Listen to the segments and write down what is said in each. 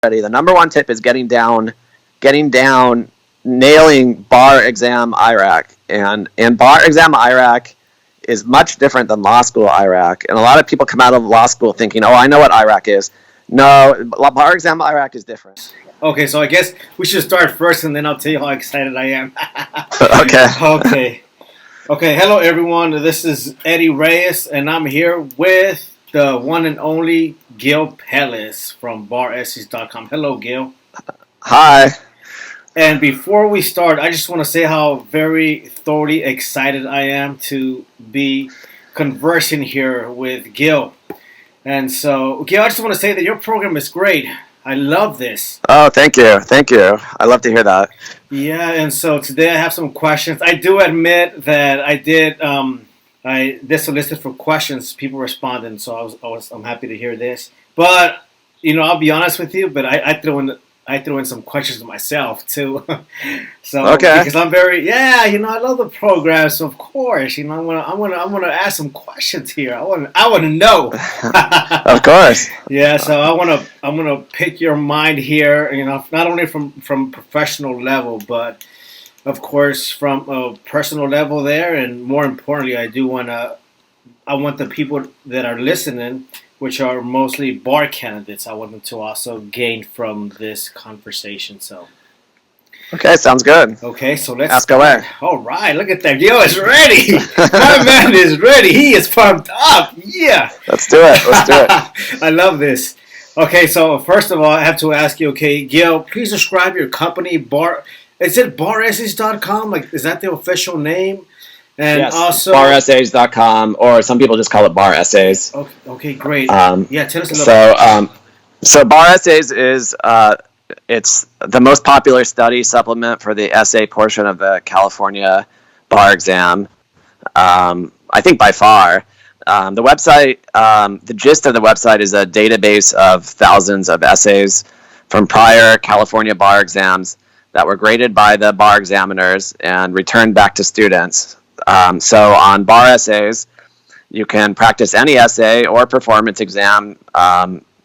already. The number one tip is getting down, nailing bar exam IRAC, and bar exam IRAC is much different than law school IRAC. And a lot of people come out of law school thinking, "Oh, I know what IRAC is." No, bar exam IRAC is different. Okay, so I guess we should start first, and then I'll tell you how excited I am. Okay. Okay. Okay, hello everyone. This is Eddie Reyes, and I'm here with the one and only Gil Pellis from baressays.com. Hello, Gil. Hi. And before we start, I just want to say how very thoroughly excited I am to be conversing here with Gil. And so, Gil, I just want to say that your program is great. I love this. Oh, thank you. Thank you. I love to hear that. Yeah, and so today I have some questions. I do admit that I did solicited for questions. People responded, so I'm happy to hear this. But I'll be honest with you. But I threw in some questions myself too. So okay. Because I'm very I love the program. So of course, I'm gonna ask some questions here. I want to know. Of course. Yeah. So I'm gonna pick your mind here. Not only from professional level, but of course from a personal level there, and more importantly, I want the people that are listening, which are mostly bar candidates, I want them to also gain from this conversation. So, okay, sounds good. Okay, so let's ask away. All right, look at that. Gil is ready. My man is ready. He is pumped up. Yeah. Let's do it. I love this. Okay, so first of all, I have to ask you, okay, Gil, please describe your company, Is it baressays.com? Like, is that the official name? And yes, also baressays.com, or some people just call it Bar Essays. Okay, great. Tell us a little So Bar Essays is it's the most popular study supplement for the essay portion of the California bar exam. I think by far. The website, the gist of the website is a database of thousands of essays from prior California bar exams that were graded by the bar examiners and returned back to students. So on Bar Essays, you can practice any essay or performance exam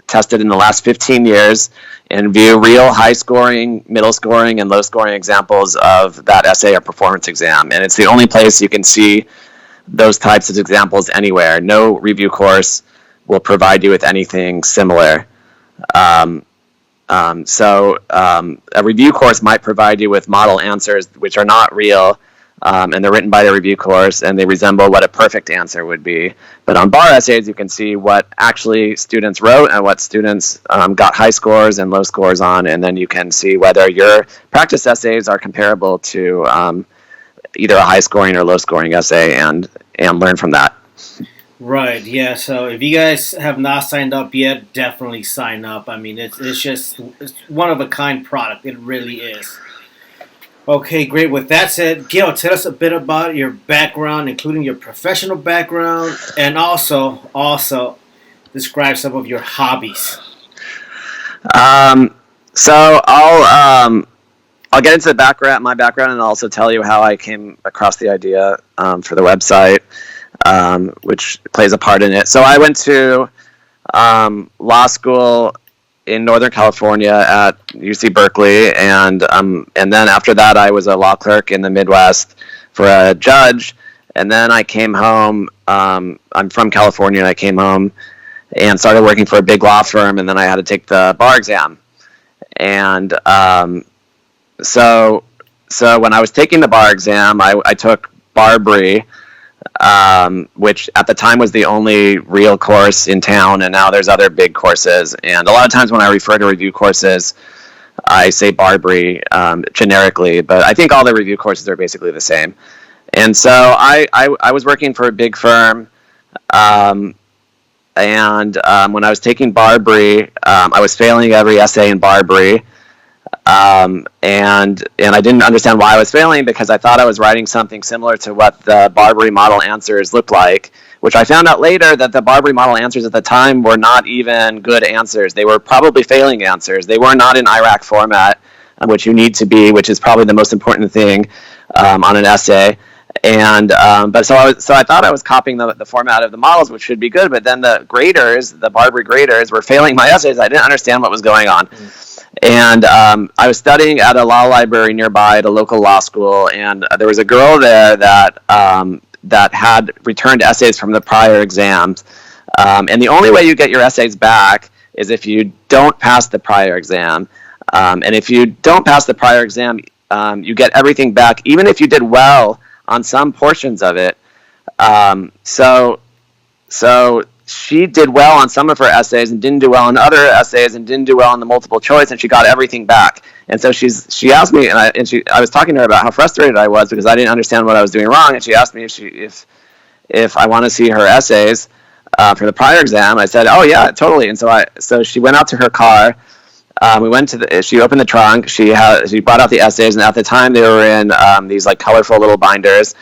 tested in the last 15 years and view real high-scoring, middle-scoring, and low-scoring examples of that essay or performance exam. And it's the only place you can see those types of examples anywhere. No review course will provide you with anything similar. So a review course might provide you with model answers which are not real, and they're written by the review course, and they resemble what a perfect answer would be. But on Bar Essays, you can see what actually students wrote and what students got high scores and low scores on, and then you can see whether your practice essays are comparable to either a high-scoring or low-scoring essay, and learn from that. Right, yeah, so if you guys have not signed up yet, definitely sign up. I mean, it's one-of-a-kind product. It really is. Okay, great. With that said, Gil, tell us a bit about your background, including your professional background, and also describe some of your hobbies. So I'll get into my background, and I'll also tell you how I came across the idea for the website, which plays a part in it. So I went to law school in Northern California at UC Berkeley, and then after that I was a law clerk in the Midwest for a judge, and then I came home. I'm from California, and I came home and started working for a big law firm, and then I had to take the bar exam. And so when I was taking the bar exam, I took Barbary, which at the time was the only real course in town, and now there's other big courses. And a lot of times when I refer to review courses, I say Barbary generically, but I think all the review courses are basically the same. And so I was working for a big firm, and when I was taking Barbary, I was failing every essay in Barbary. And I didn't understand why I was failing, because I thought I was writing something similar to what the Barbary model answers looked like, which I found out later that the Barbary model answers at the time were not even good answers. They were probably failing answers. They were not in IRAC format, which you need to be, which is probably the most important thing on an essay. And but so I thought I was copying the format of the models, which should be good. But then the graders, the Barbary graders, were failing my essays. I didn't understand what was going on. And I was studying at a law library nearby at a local law school, and there was a girl there that had returned essays from the prior exams. And the only way you get your essays back is if you don't pass the prior exam. And if you don't pass the prior exam, you get everything back, even if you did well on some portions of it. So she did well on some of her essays and didn't do well on other essays and didn't do well on the multiple choice, and she got everything back. And so she asked me, and I was talking to her about how frustrated I was because I didn't understand what I was doing wrong, and she asked me if I want to see her essays for the prior exam. I said, oh yeah, totally. And so she went out to her car. She opened the trunk. She brought out the essays, and at the time they were in these like colorful little binders,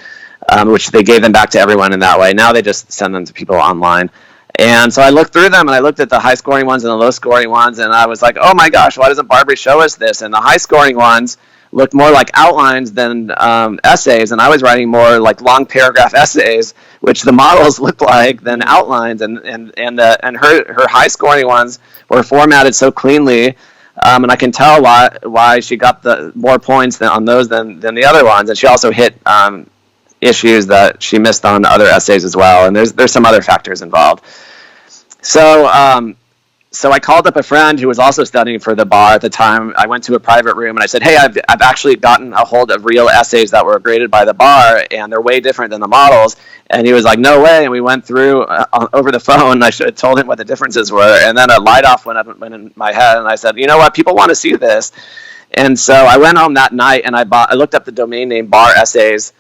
which they gave them back to everyone in that way. Now they just send them to people online. And so I looked through them, and I looked at the high-scoring ones and the low-scoring ones, and I was like, oh my gosh, why doesn't Barbary show us this? And the high-scoring ones looked more like outlines than essays, and I was writing more like long paragraph essays, which the models looked like than outlines, and her high-scoring ones were formatted so cleanly, and I can tell why she got the more points on those than the other ones, and she also hit issues that she missed on other essays as well, and there's some other factors involved. So I called up a friend who was also studying for the bar at the time. I went to a private room and I said, hey, I've actually gotten a hold of real essays that were graded by the bar, and they're way different than the models. And he was like, no way. And we went through over the phone. I should have told him what the differences were. And then a light off went in my head, and I said, you know what? People want to see this. And so I went home that night and I looked up the domain name Bar Essays,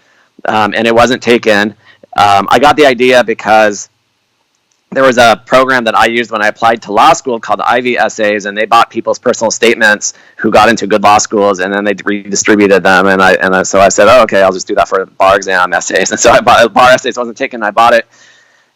and it wasn't taken. I got the idea because there was a program that I used when I applied to law school called Ivy Essays, and they bought people's personal statements who got into good law schools, and then they redistributed them. So I said, oh, okay, I'll just do that for bar exam essays. And so I bought Bar Essays. Wasn't taken. I bought it,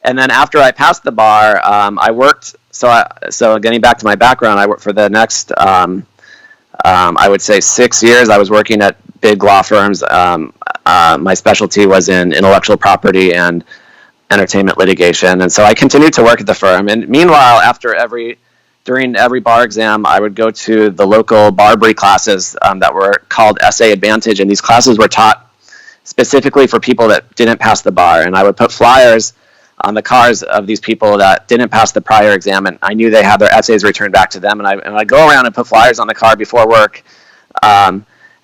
and then after I passed the bar, I worked. So getting back to my background, I worked for the next, I would say 6 years. I was working at big law firms. My specialty was in intellectual property and entertainment litigation, and so I continued to work at the firm. And meanwhile, during every bar exam, I would go to the local Barbary classes that were called Essay Advantage, and these classes were taught specifically for people that didn't pass the bar. And I would put flyers on the cars of these people that didn't pass the prior exam, and I knew they had their essays returned back to them. And I'd go around and put flyers on the car before work.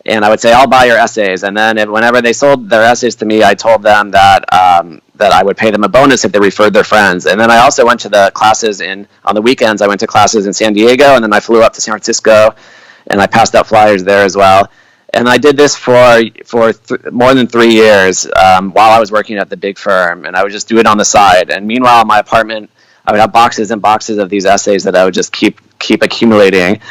And I would say, I'll buy your essays. And then whenever they sold their essays to me, I told them that I would pay them a bonus if they referred their friends. And then I also went to the classes on the weekends. I went to classes in San Diego, and then I flew up to San Francisco, and I passed out flyers there as well. And I did this for more than 3 years while I was working at the big firm, and I would just do it on the side. And meanwhile, in my apartment, I would have boxes and boxes of these essays that I would just keep accumulating.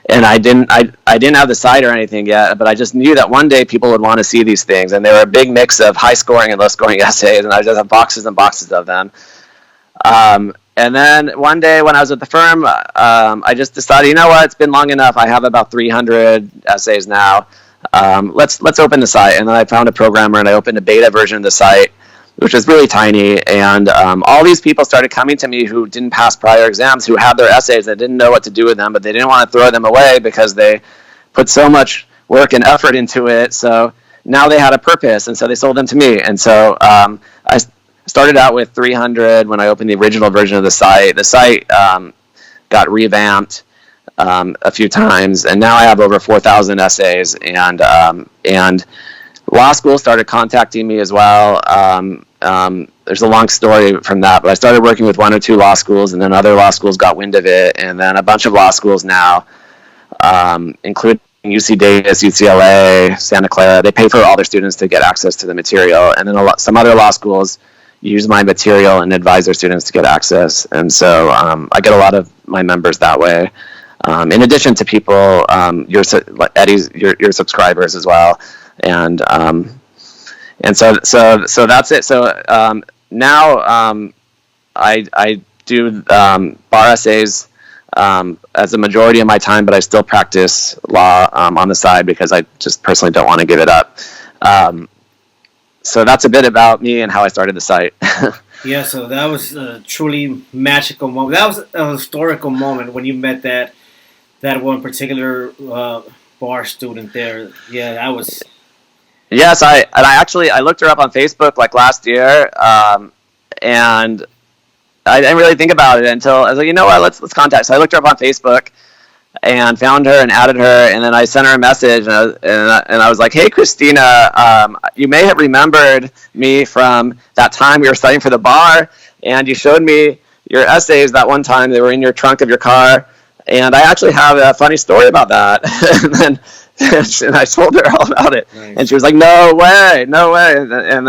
And I didn't have the site or anything yet, but I just knew that one day people would want to see these things. And they were a big mix of high scoring and low scoring essays, and I just have boxes and boxes of them. And then one day when I was at the firm, I just decided, you know what, it's been long enough. I have about 300 essays now. Let's open the site. And then I found a programmer, and I opened a beta version of the site, which was really tiny. And all these people started coming to me who didn't pass prior exams, who had their essays that didn't know what to do with them, but they didn't want to throw them away because they put so much work and effort into it. So now they had a purpose, and so they sold them to me. And so I started out with 300 when I opened the original version of the site. The site got revamped a few times, and now I have over 4,000 essays. And law school started contacting me as well. There's a long story from that, but I started working with 1 or 2 law schools, and then other law schools got wind of it, and then a bunch of law schools now, including UC Davis, UCLA, Santa Clara, they pay for all their students to get access to the material, and then some other law schools use my material and advise their students to get access, and so I get a lot of my members that way. In addition to people, your subscribers as well. And so that's it. So now I do bar essays as a majority of my time, but I still practice law on the side because I just personally don't want to give it up. so that's a bit about me and how I started the site. Yeah, so that was a truly magical moment. That was a historical moment when you met that one particular bar student there. Yeah, that was. Yes, I looked her up on Facebook like last year, and I didn't really think about it until I was like, you know what, let's contact. So I looked her up on Facebook and found her and added her, and then I sent her a message, and I was like, hey, Christina, you may have remembered me from that time we were studying for the bar, and you showed me your essays that one time. They were in your trunk of your car, and I actually have a funny story about that. And then and I told her all about it, Nice. and she was like, no way, no way. And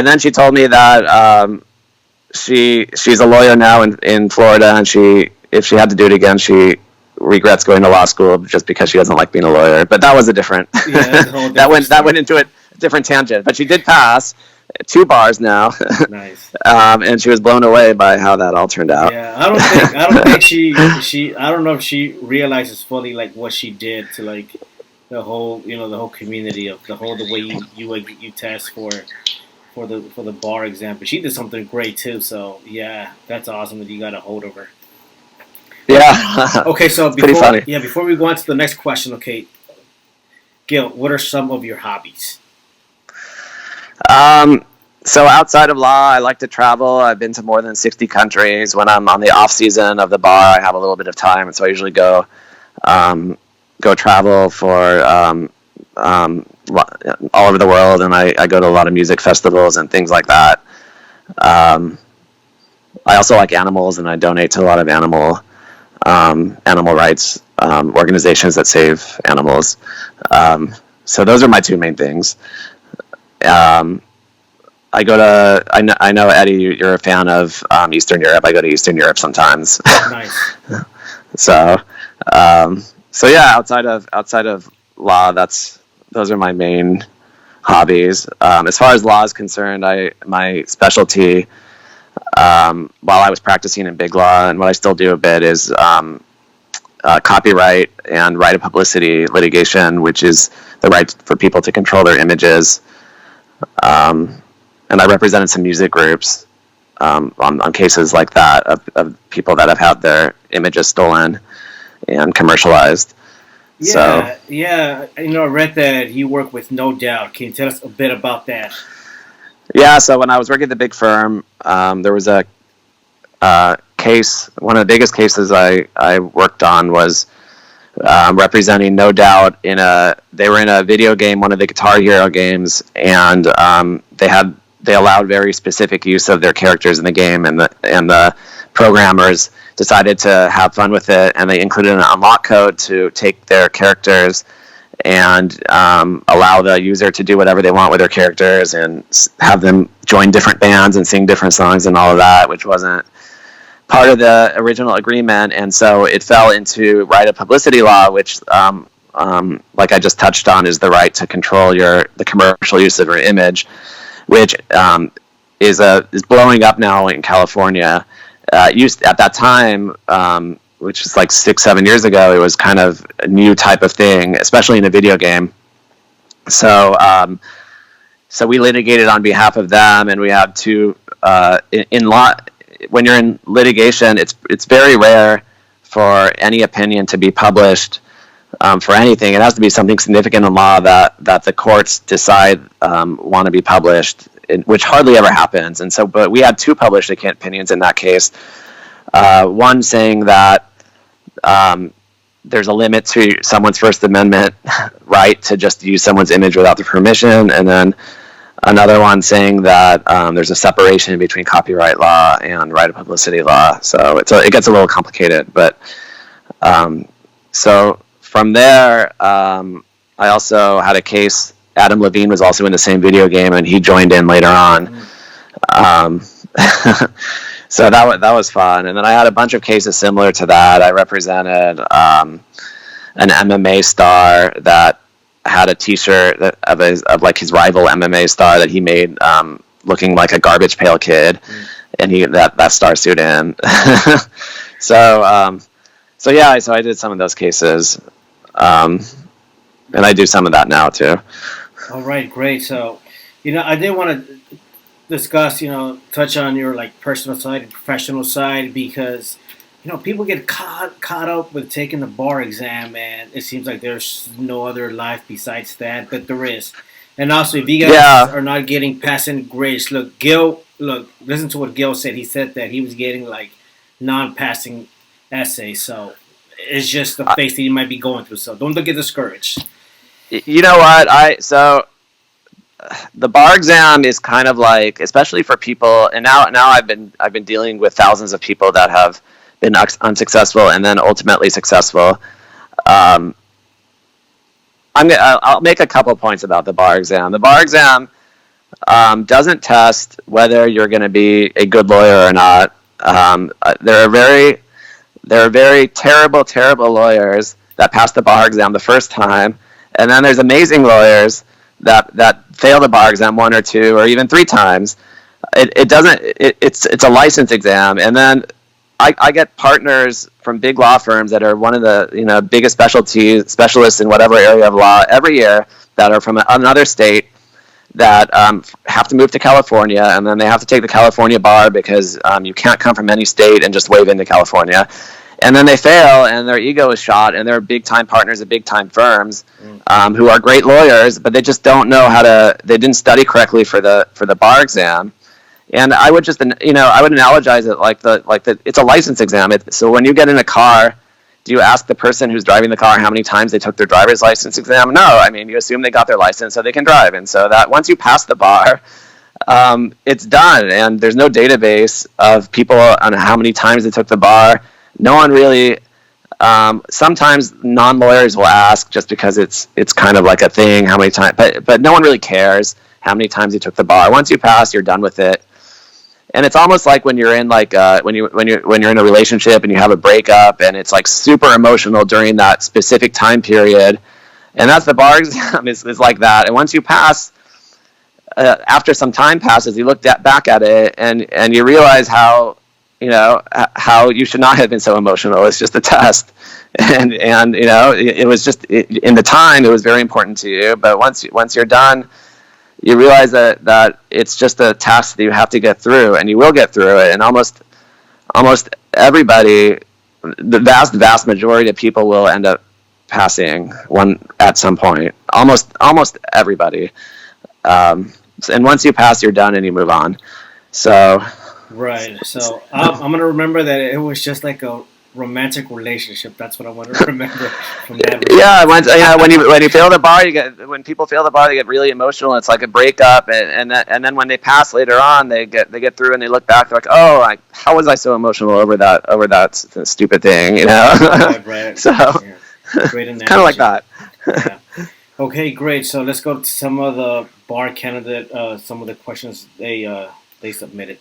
then she told me that she's a lawyer now in Florida, and if she had to do it again, she regrets going to law school just because she doesn't like being a lawyer. But that was a different. Yeah, that's a whole that went into a different tangent. But she did pass 2 bars now. Nice. And she was blown away by how that all turned out. Yeah, I don't think she I don't know if she realizes fully like what she did to like the whole the whole community of the way you test for the bar exam. But she did something great too. So yeah, that's awesome that you got a hold of her. Yeah. Okay, so pretty funny. before we go on to the next question, okay, Gil, what are some of your hobbies? So outside of law, I like to travel. I've been to more than 60 countries. When I'm on the off season of the bar, I have a little bit of time, and so I usually go travel for all over the world, and I go to a lot of music festivals and things like that. I also like animals, and I donate to a lot of animal rights organizations that save animals. So those are my 2 main things. I know Eddie, you're a fan of Eastern Europe. I go to Eastern Europe sometimes. Nice. So yeah, outside of law, those are my main hobbies. As far as law is concerned, my specialty while I was practicing in big law, and what I still do a bit, is copyright and right of publicity litigation, which is the right for people to control their images. And I represented some music groups on cases like that of people that have had their images stolen and commercialized. Yeah. I read that you work with No Doubt. Can you tell us a bit about that? Yeah, so when I was working at the big firm, there was a case. One of the biggest cases I worked on was representing No Doubt they were in a video game, one of the Guitar Hero games, and they allowed very specific use of their characters in the game, and the programmers decided to have fun with it, and they included an unlock code to take their characters and allow the user to do whatever they want with their characters and have them join different bands and sing different songs and all of that, which wasn't part of the original agreement. And so it fell into right of publicity law, which like I just touched on, is the right to control the commercial use of your image, which is blowing up now in California. Used at that time, which is like 6-7 years ago, it was kind of a new type of thing, especially in a video game. So we litigated on behalf of them, and we had to in law. When you're in litigation, it's very rare for any opinion to be published for anything. It has to be something significant in law that the courts decide want to be published, which hardly ever happens. And so, but we had 2 published opinions in that case. One saying that there's a limit to someone's First Amendment right to just use someone's image without their permission, and then another one saying that there's a separation between copyright law and right of publicity law. So it gets a little complicated. But so from there, I also had a case. Adam Levine was also in the same video game, and he joined in later on. So that was fun. And then I had a bunch of cases similar to that. I represented an MMA star that had a T-shirt of like his rival MMA star that he made looking like a garbage pail kid, and that star sued him. So I did some of those cases, and I do some of that now too. All right, great. So I did want to discuss, touch on your like personal side and professional side because people get caught up with taking the bar exam, and it seems like there's no other life besides that, but there is. And also, if you guys Yeah, are not getting passing grades, look, Gil, look, listen to what Gil said. He said that he was getting like non-passing essays, so it's just the I, phase that you might be going through. So don't get discouraged. you know what? The bar exam is kind of like, especially for people, and now I've been dealing with thousands of people that have been unsuccessful and then ultimately successful. Um, I'll make a couple points about the bar exam. The bar exam doesn't test whether you're going to be a good lawyer or not. There are very terrible, terrible lawyers that pass the bar exam the first time, and then there's amazing lawyers that fail the bar exam one or two or even three times. It doesn't. It's a license exam, and then I get partners from big law firms that are one of the biggest specialists in whatever area of law every year that are from another state that have to move to California, and then they have to take the California bar because you can't come from any state and just wave into California. And then they fail, and their ego is shot, and they're big-time partners at big-time firms who are great lawyers, but they just don't know how to. They didn't study correctly for the bar exam. And I would just, I would analogize it like it's a license exam. So when you get in a car, do you ask the person who's driving the car how many times they took their driver's license exam? No, I mean, you assume they got their license so they can drive. And so that once you pass the bar, it's done. And there's no database of people on how many times they took the bar. No one really. Sometimes non-lawyers will ask just because it's kind of like a thing, how many times, but no one really cares how many times you took the bar. Once you pass, you're done with it. And it's almost like when you're in when you're in a relationship and you have a breakup, and it's like super emotional during that specific time period, and that's the bar exam is like that. And once you pass, after some time passes, you look back at it and you realize how you should not have been so emotional. It's just a test, and it was just in the time it was very important to you, but once you're done, you realize that it's just a task that you have to get through, and you will get through it. And almost everybody, the vast majority of people will end up passing one at some point. Almost everybody. And once you pass, you're done and you move on. So Right. So I'm gonna remember that it was just like a romantic relationship. That's what I want to remember from that. yeah, when you fail the bar, when people fail the bar, they get really emotional. It's like a breakup, and then when they pass later on, they get through and they look back. They're like, oh, how was I so emotional over that stupid thing? Right. So Yeah. Great analogy. kind of like that. Yeah. Okay, great. So let's go to some of the bar candidate, some of the questions they submitted.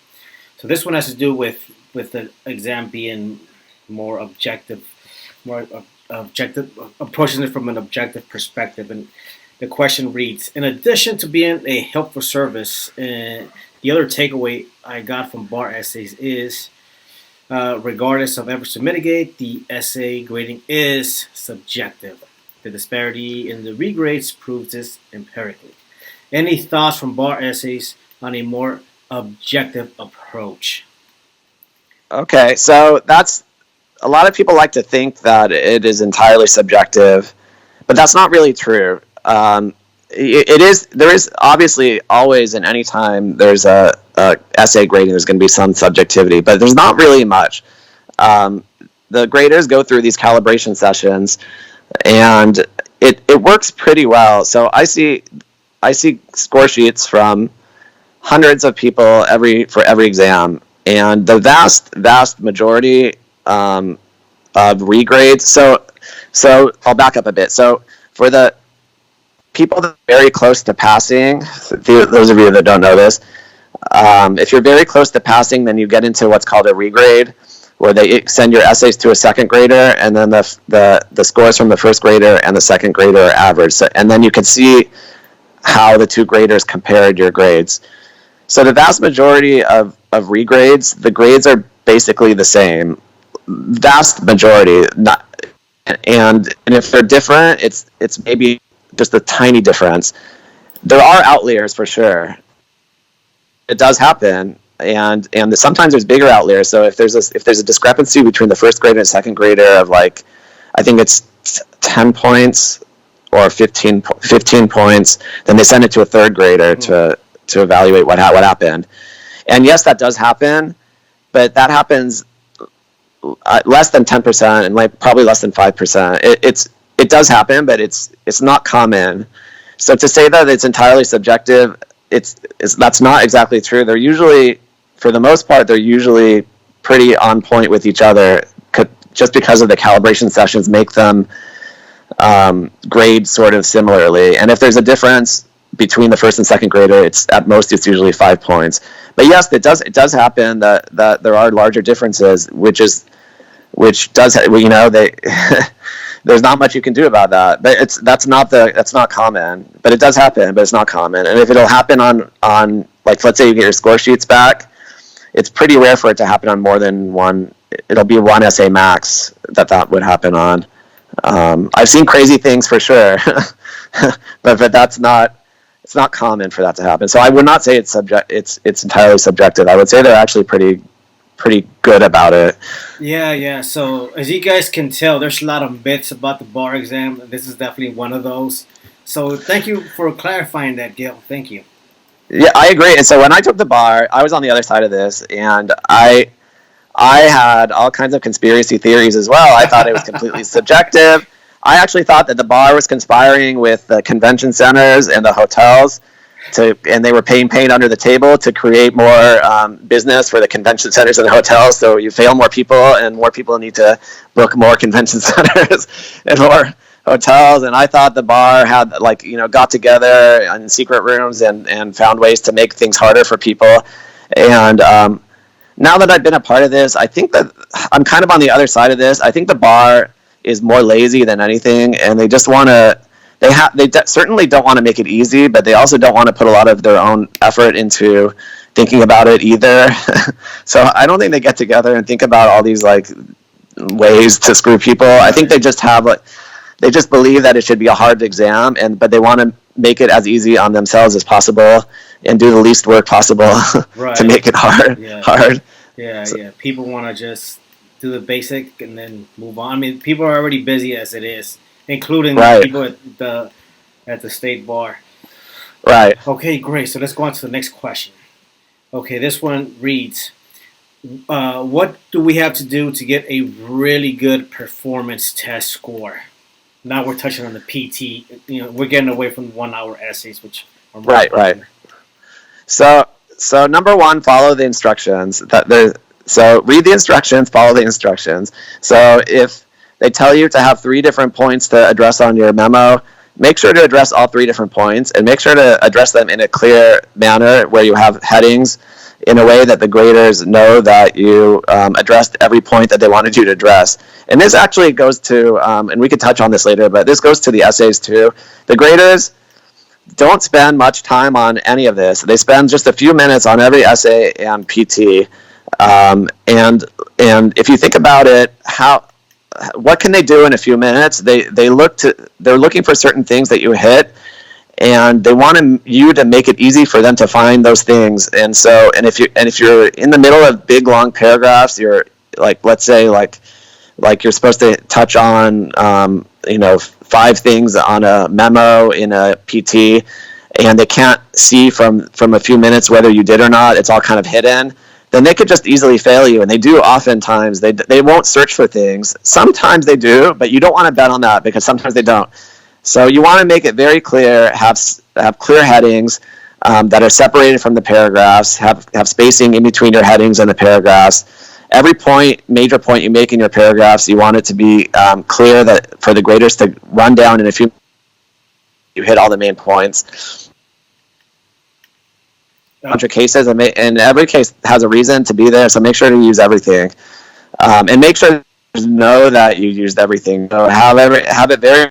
So this one has to do with the exam being more objective, approaching it from an objective perspective. And the question reads: in addition to being a helpful service, the other takeaway I got from bar essays is, regardless of efforts to mitigate, the essay grading is subjective. The disparity in the regrades proves this empirically. Any thoughts from bar essays on a more objective approach? Okay, so that's a lot of people like to think that it is entirely subjective, but that's not really true. It is. There is obviously always, and anytime there's a essay grading, there's going to be some subjectivity, but there's not really much. The graders go through these calibration sessions, and it works pretty well. So I see score sheets from hundreds of people for every exam, and the vast majority of regrades. So I'll back up a bit. So for the people that are very close to passing, those of you that don't know this, if you're very close to passing, then you get into what's called a regrade, where they send your essays to a second grader, and then the scores from the first grader and the second grader are averaged. So, and then you can see how the two graders compared your grades. So the vast majority of regrades, the grades are basically the same. Vast majority, and if they're different, it's maybe just a tiny difference. there are outliers for sure. It does happen, and sometimes there's bigger outliers. So if there's a discrepancy between the first grader and second grader of like, I think it's 10 points or 15 points, then they send it to a third grader to evaluate what happened. And yes, that does happen, but that happens less than 10% and like probably less than 5%. It does happen, but it's not common. So to say that it's entirely subjective, that's not exactly true. They're usually, for the most part, they're usually pretty on point with each other, just because of the calibration sessions make them grade sort of similarly. And if there's a difference between the first and second grader, it's usually 5 points. But yes, it does happen that there are larger differences, which does, you know, they there's not much you can do about that. But that's not common. But it does happen, but it's not common. And if it'll happen on like, let's say you get your score sheets back, it's pretty rare for it to happen on more than one. It'll be one essay max that would happen on. I've seen crazy things for sure, but it's not common for that to happen. So I would not say it's entirely subjective. I would say they're actually pretty good about it. Yeah. So as you guys can tell, there's a lot of myths about the bar exam. This is definitely one of those. So thank you for clarifying that, Gil. Thank you. Yeah, I agree. And so when I took the bar, I was on the other side of this, and I had all kinds of conspiracy theories as well. I thought it was completely subjective. I actually thought that the bar was conspiring with the convention centers and the hotels and they were paying paint under the table to create more business for the convention centers and the hotels. So you fail more people, and more people need to book more convention centers and more hotels. And I thought the bar had, like, you know, got together in secret rooms and found ways to make things harder for people. And now that I've been a part of this, I think that I'm kind of on the other side of this. I think the bar is more lazy than anything, and they just want to. They certainly don't want to make it easy, but they also don't want to put a lot of their own effort into thinking about it either. So I don't think they get together and think about all these like ways to screw people. I think they just have they just believe that it should be a hard exam, but they want to make it as easy on themselves as possible and do the least work possible Right. to make it hard. Yeah. People want to just do the basic and then move on. I mean, people are already busy as it is, including people at the state bar. Right. Okay, great. So let's go on to the next question. Okay, this one reads, what do we have to do to get a really good performance test score? Now we're touching on the PT. You know, we're getting away from 1 hour essays, which are right. So number one, follow the instructions. So read the instructions, follow the instructions. So if they tell you to have 3 different points to address on your memo, make sure to address all 3 different points, and make sure to address them in a clear manner where you have headings in a way that the graders know that you addressed every point that they wanted you to address. And this actually goes to, and we could touch on this later, but this goes to the essays too. The graders don't spend much time on any of this. They spend just a few minutes on every essay and PT. And if you think about it, what can they do in a few minutes? They're looking for certain things that you hit, and they want you to make it easy for them to find those things. And if you're in the middle of big long paragraphs, you're like, let's say like you're supposed to touch on 5 things on a memo in a PT, and they can't see from a few minutes whether you did or not. It's all kind of hidden. Then they could just easily fail you, and they do oftentimes. They won't search for things. Sometimes they do, but you don't want to bet on that because sometimes they don't. So you want to make it very clear, have clear headings that are separated from the paragraphs, have spacing in between your headings and the paragraphs. Every major point you make in your paragraphs, you want it to be clear that for the graders to run down in a few you hit all the main points. Bunch of cases, and every case has a reason to be there, so make sure to use everything, and make sure to know that you used everything. So have it very.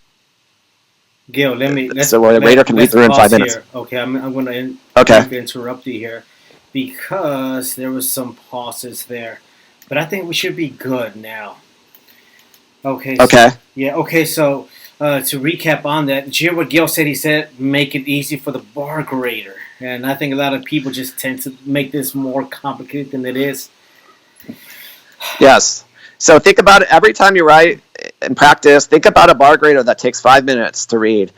Gil, so the grader can read through in 5 minutes. Here. Okay, I'm going to interrupt you here because there was some pauses there, but I think we should be good now. Okay. Okay. Okay. So to recap on that, did you hear what Gil said? He said make it easy for the bar grader, and I think a lot of people just tend to make this more complicated than it is. Yes. So think about it every time you write and practice. Think about a bar grader that takes 5 minutes to read,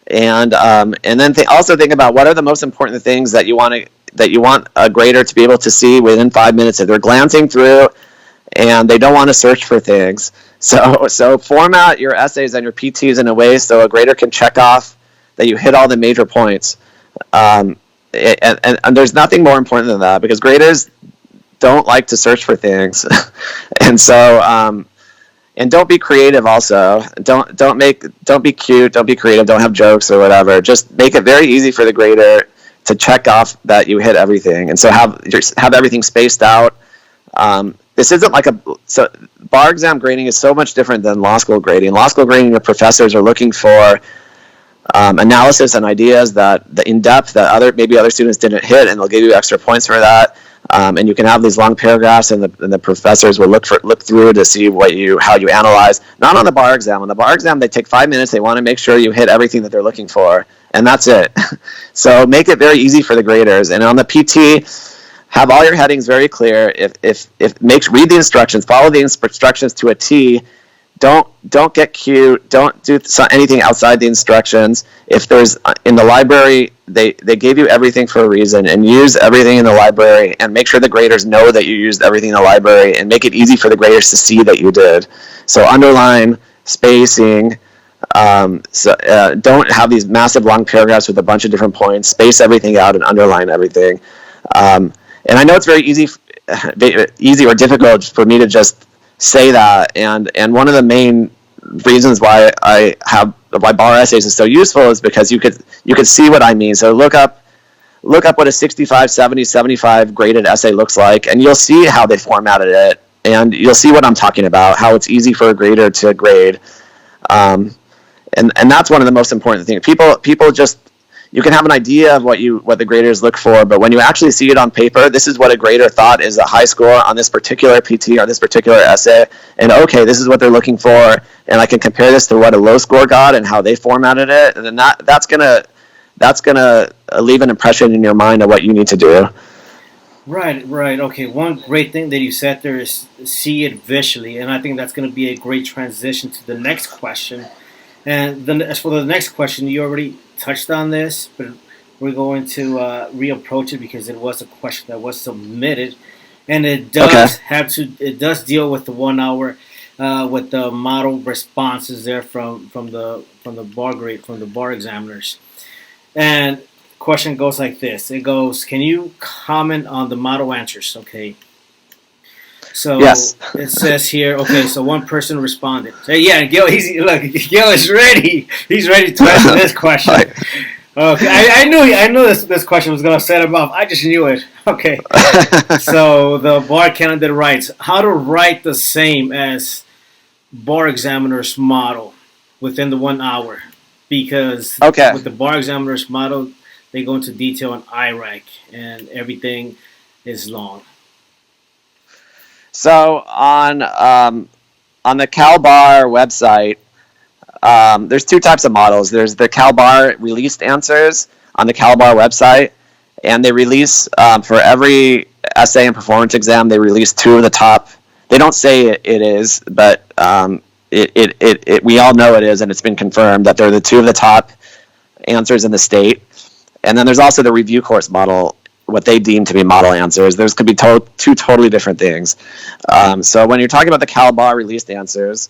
and then also think about what are the most important things that you want a grader to be able to see within 5 minutes if they're glancing through and they don't want to search for things. So format your essays and your PTs in a way so a grader can check off that you hit all the major points. And there's nothing more important than that because graders don't like to search for things, and so and don't be creative. Also, don't be cute. Don't be creative. Don't have jokes or whatever. Just make it very easy for the grader to check off that you hit everything, and so have everything spaced out. This isn't like bar exam grading is so much different than law school grading. Law school grading, the professors are looking for analysis and ideas that the in depth that maybe other students didn't hit, and they'll give you extra points for that. And you can have these long paragraphs, and the professors will look through to see how you analyze. Not on the bar exam. On the bar exam, they take 5 minutes. They want to make sure you hit everything that they're looking for, and that's it. So make it very easy for the graders. And on the PT, have all your headings very clear. Read the instructions, follow the instructions to a T. Don't get cute. Don't do anything outside the instructions. If there's in the library, they gave you everything for a reason, and use everything in the library, and make sure the graders know that you used everything in the library, and make it easy for the graders to see that you did. So underline, spacing. Don't have these massive long paragraphs with a bunch of different points. Space everything out and underline everything. And I know it's very easy or difficult for me to just say that, and one of the main reasons why bar essays is so useful is because you could see what I mean. So look up what a 65, 70, 75 graded essay looks like, and you'll see how they formatted it, and you'll see what I'm talking about, how it's easy for a grader to grade. And that's one of the most important things. People just, you can have an idea of what the graders look for, but when you actually see it on paper, this is what a grader thought is a high score on this particular PT or this particular essay, and okay, this is what they're looking for, and I can compare this to what a low score got and how they formatted it, and then that's gonna leave an impression in your mind of what you need to do. Right. Okay, one great thing that you said there is see it visually, and I think that's going to be a great transition to the next question. And then, as for the next question, you already touched on this, but we're going to reapproach it because it was a question that was submitted, and it does it does deal with the 1 hour, with the model responses there from the bar examiners. And the question goes like this: it goes, can you comment on the model answers? Okay. So yes. It says here, okay, so one person responded. So yeah, Gil is ready. He's ready to answer this question. Okay, I knew this question was going to set him up. I just knew it. Okay. So the bar candidate writes, how to write the same as bar examiner's model within the 1 hour. Because with the bar examiner's model, they go into detail on IRAC, and everything is long. So on the CalBar website, there's two types of models. There's the CalBar released answers on the CalBar website, and they release for every essay and performance exam, they release two of the top. They don't say it is, but we all know it is, and it's been confirmed that they're the two of the top answers in the state. And then there's also the review course model, what they deem to be model answers. Those could be two totally different things. So when you're talking about the CalBar released answers,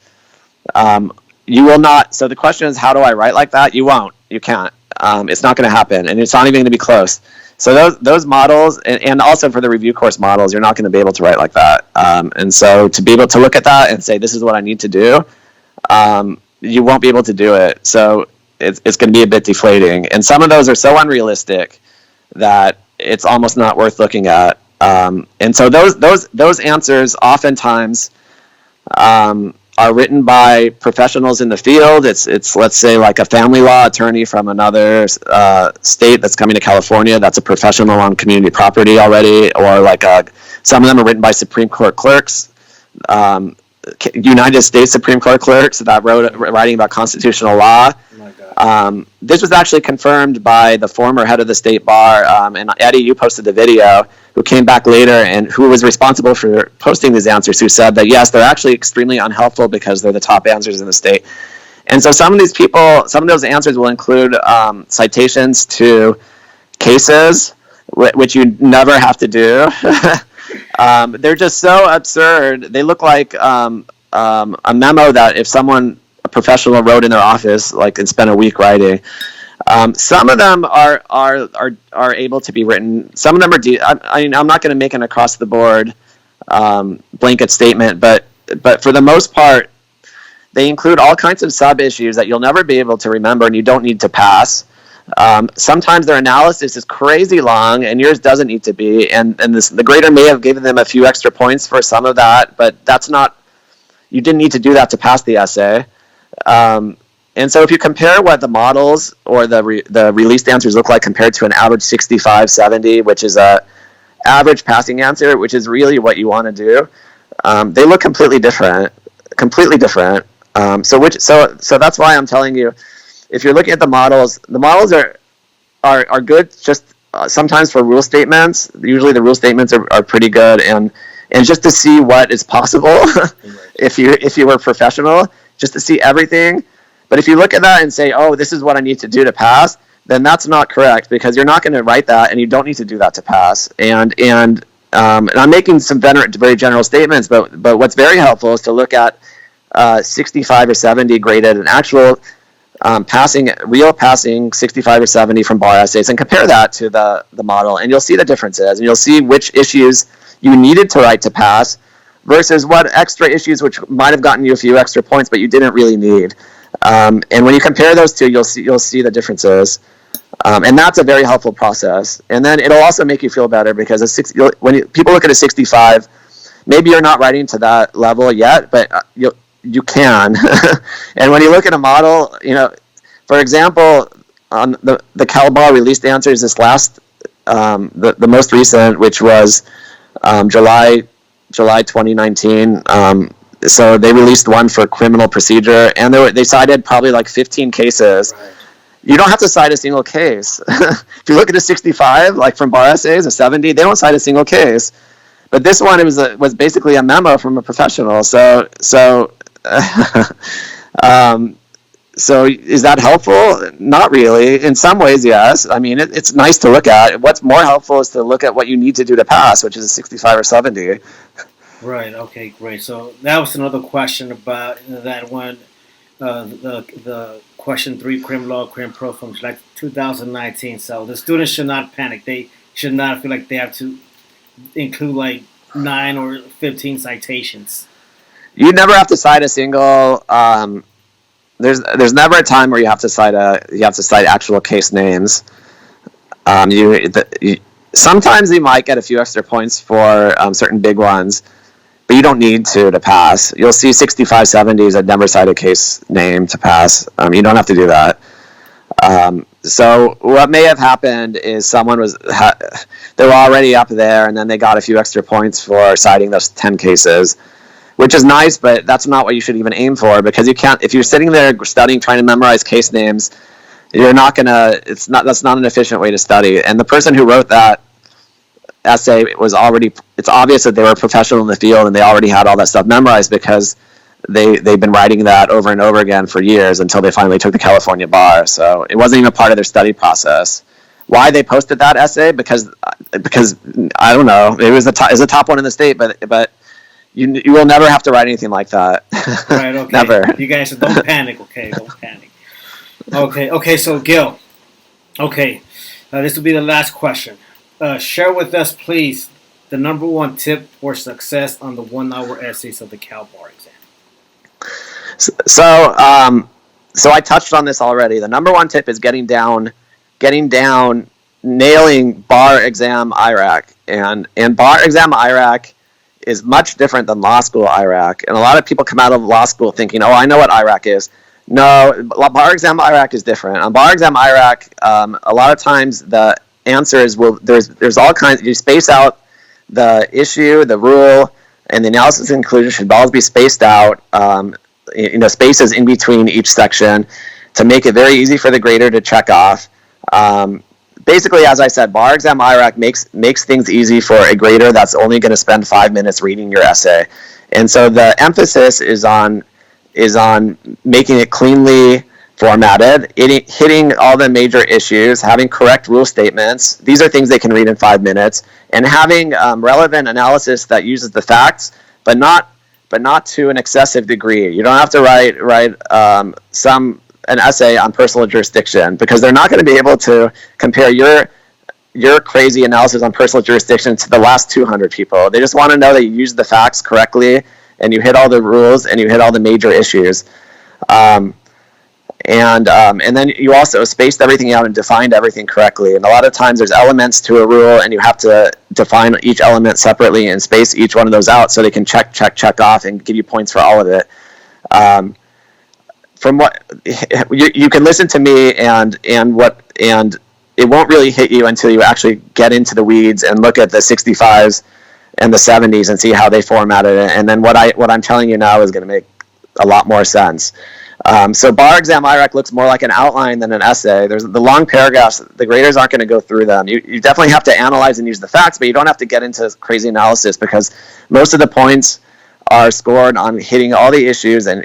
you will not. So the question is, how do I write like that? You won't. You can't. It's not going to happen, and it's not even going to be close. So those models, and also for the review course models, you're not going to be able to write like that. And so to be able to look at that and say, this is what I need to do, you won't be able to do it. So it's going to be a bit deflating. And some of those are so unrealistic that it's almost not worth looking at. And so those answers oftentimes are written by professionals in the field. It's let's say like a family law attorney from another state that's coming to California that's a professional on community property already, or like some of them are written by Supreme Court clerks. United States Supreme Court clerks that wrote writing about constitutional law. This was actually confirmed by the former head of the state bar, and Eddie, you posted the video, who came back later and who was responsible for posting these answers, who said that, yes, they're actually extremely unhelpful because they're the top answers in the state. And so some of these people, some of those answers will include citations to cases, which you never have to do. They're just so absurd. They look like a memo that if a professional wrote in their office, like, and spent a week writing. Some of them are able to be written. Some of them are. I'm not going to make an across the board blanket statement, but for the most part, they include all kinds of sub issues that you'll never be able to remember, and you don't need to pass. Sometimes their analysis is crazy long, and yours doesn't need to be. And the grader may have given them a few extra points for some of that, but that's not. You didn't need to do that to pass the essay. And so if you compare what the models or the released answers look like compared to an average 65, 70, which is a average passing answer, which is really what you want to do, they look completely different. So that's why I'm telling you, if you're looking at the models are good just sometimes for rule statements. Usually the rule statements are pretty good, and just to see what is possible if you were professional, just to see everything. But if you look at that and say, oh, this is what I need to do to pass, then that's not correct, because you're not going to write that, and you don't need to do that to pass. And I'm making some very general statements, but what's very helpful is to look at 65 or 70 graded and actual real passing 65 or 70 from bar essays, and compare that to the model, and you'll see the differences, and you'll see which issues you needed to write to pass versus what extra issues which might have gotten you a few extra points but you didn't really need. And when you compare those two, you'll see the differences, and that's a very helpful process. And then it'll also make you feel better, because when people look at a 65, maybe you're not writing to that level yet, but you can. And when you look at a model, for example, on the Cal Bar released answers, this last the most recent, which was July 2019. So they released one for criminal procedure, and they cited probably like 15 cases. Right. You don't have to cite a single case. If you look at a 65, like from bar essays, a 70, they don't cite a single case. But this one, it was basically a memo from a professional. So is that helpful? Not really. In some ways, yes. I mean, it's nice to look at. What's more helpful is to look at what you need to do to pass, which is a 65 or 70. Right. Okay. Great. So that was another question about that one. The question 3, Crim Law, Crim Pro from like 2019. So the students should not panic. They should not feel like they have to include like 9 or 15 citations. You never have to cite a single. There's never a time where you have to cite actual case names. Sometimes you might get a few extra points for certain big ones, but you don't need to pass. You'll see 65, 70s that never cite a case name to pass. You don't have to do that. So what may have happened is someone they were already up there, and then they got a few extra points for citing those 10 cases, which is nice, but that's not what you should even aim for, because you can't. If you're sitting there studying, trying to memorize case names, you're not gonna. That's not an efficient way to study. And the person who wrote that essay it's obvious that they were a professional in the field, and they already had all that stuff memorized, because they've been writing that over and over again for years until they finally took the California bar. So it wasn't even a part of their study process. Why they posted that essay? Because I don't know. It was the top one in the state, but you will never have to write anything like that. Right. Okay. Never. You guys don't panic. Okay. Don't panic. Okay. So Gil. Okay. This will be the last question. Share with us, please, the number one tip for success on the 1-hour essays of the Cal Bar exam. So I touched on this already. The number one tip is getting down, nailing bar exam IRAC, and bar exam IRAC is much different than law school IRAC. And a lot of people come out of law school thinking, oh, I know what IRAC is. No, bar exam IRAC is different. On bar exam IRAC, a lot of times the answers there's all kinds. You space out the issue, the rule, and the analysis and conclusion should always be spaced out, spaces in between each section to make it very easy for the grader to check off. Basically, as I said, bar exam IRAC makes things easy for a grader that's only going to spend 5 minutes reading your essay. And so the emphasis is on making it cleanly formatted, hitting all the major issues, having correct rule statements. These are things they can read in 5 minutes, and having relevant analysis that uses the facts, but not to an excessive degree. You don't have to write an essay on personal jurisdiction, because they're not going to be able to compare your crazy analysis on personal jurisdiction to the last 200 people. They just want to know that you use the facts correctly and you hit all the rules and you hit all the major issues. And then you also spaced everything out and defined everything correctly. And a lot of times there's elements to a rule, and you have to define each element separately and space each one of those out so they can check off and give you points for all of it. From what you can listen to me and it won't really hit you until you actually get into the weeds and look at the 65s and the 70s and see how they formatted it. And then what I'm telling you now is going to make a lot more sense. So bar exam IRAC looks more like an outline than an essay. There's the long paragraphs. The graders aren't going to go through them. You definitely have to analyze and use the facts, but you don't have to get into crazy analysis, because most of the points are scored on hitting all the issues and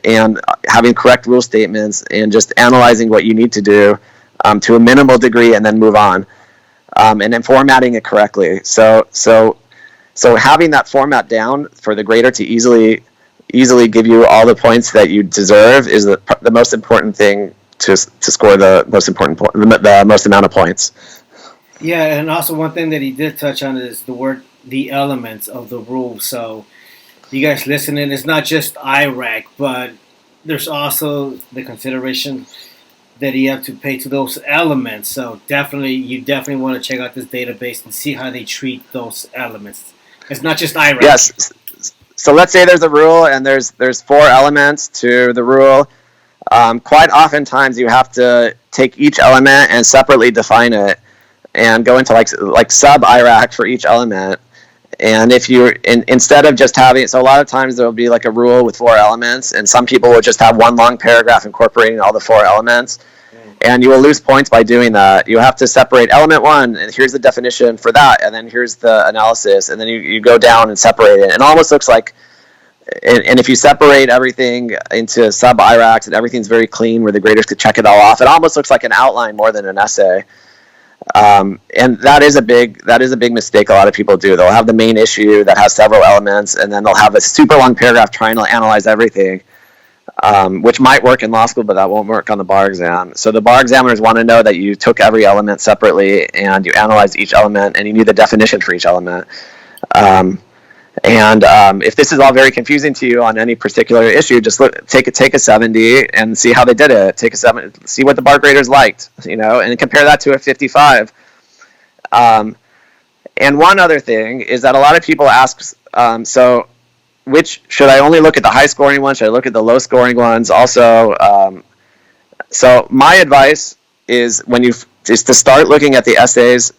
having correct rule statements and just analyzing what you need to do to a minimal degree, and then move on, and then formatting it correctly. So having that format down for the grader to easily give you all the points that you deserve is the most important thing to score the most amount of points. Yeah, and also one thing that he did touch on is the elements of the rule. So you guys listening, it's not just IRAC, but there's also the consideration that you have to pay to those elements. So you definitely want to check out this database and see how they treat those elements. It's not just IRAC. Yes. So let's say there's a rule and there's 4 elements to the rule. Quite oftentimes you have to take each element and separately define it and go into like sub IRAC for each element. And if instead of just having, so a lot of times there'll be like a rule with 4 elements, and some people will just have one long paragraph incorporating all the 4 elements, and you will lose points by doing that. You have to separate element 1, and here's the definition for that, and then here's the analysis, and then you go down and separate it. And it almost looks like, and if you separate everything into sub IRACs and everything's very clean where the graders could check it all off, it almost looks like an outline more than an essay. And that is a big mistake a lot of people do. They'll have the main issue that has several elements, and then they'll have a super long paragraph trying to analyze everything, which might work in law school, but that won't work on the bar exam. So the bar examiners want to know that you took every element separately and you analyzed each element and you knew the definition for each element. If this is all very confusing to you on any particular issue, just take a 70 and see how they did it. Take a 70, see what the bar graders liked, and compare that to a 55. And one other thing is that a lot of people ask, so which should I only look at the high scoring ones? Should I look at the low scoring ones? Also, so my advice is to start looking at the essays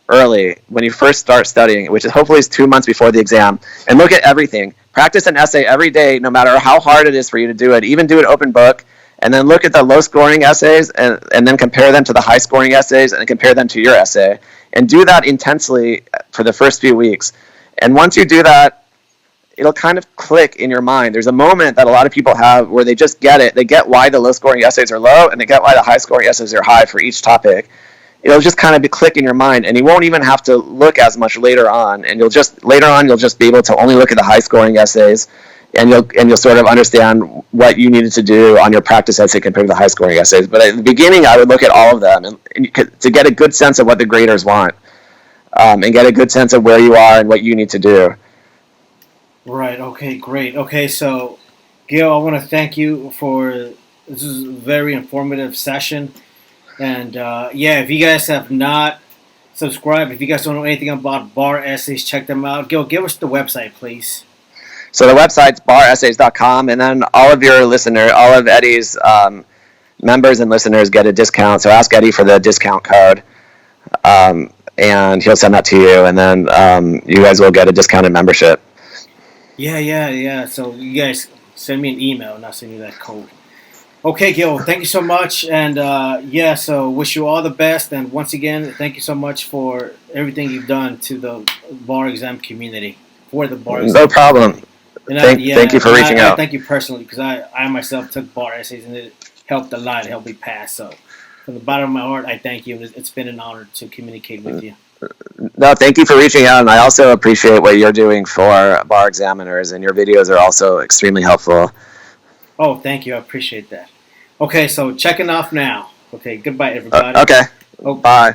early when you first start studying, which is hopefully 2 months before the exam, and look at everything. Practice an essay every day, no matter how hard it is for you to do it. Even do it open book, and then look at the low scoring essays and then compare them to the high scoring essays and compare them to your essay, and do that intensely for the first few weeks. And once you do that, it'll kind of click in your mind. There's a moment that a lot of people have where they just get it. They get why the low scoring essays are low, and they get why the high scoring essays are high for each topic. It'll just kind of click in your mind, and you won't even have to look as much later on. And you'll just be able to only look at the high-scoring essays, and you'll sort of understand what you needed to do on your practice essay compared to the high-scoring essays. But at the beginning, I would look at all of them and to get a good sense of what the graders want, and get a good sense of where you are and what you need to do. Right. Okay. Great. Okay. So, Gil, I want to thank you for this is a very informative session. And if you guys have not subscribed, if you guys don't know anything about bar essays, check them out. Gil, give us the website, please. So the website's baressays.com, and then all of Eddie's members and listeners get a discount. So ask Eddie for the discount code, and he'll send that to you, and then you guys will get a discounted membership. Yeah. So you guys send me an email and I'll send you that code. Okay, Gil, thank you so much. And yeah, so wish you all the best. And once again, thank you so much for everything you've done to the bar exam community, for the bar No exam problem. community. And Thank you for reaching I out. thank you personally because I myself took bar essays and it helped a lot. It helped me pass. So from the bottom of my heart, I thank you. It's been an honor to communicate with you. No, thank you for reaching out, and I also appreciate what you're doing for bar examiners, and your videos are also extremely helpful. Oh, thank you. I appreciate that. Okay, so checking off now. Okay, goodbye, everybody. Okay, Oh, bye.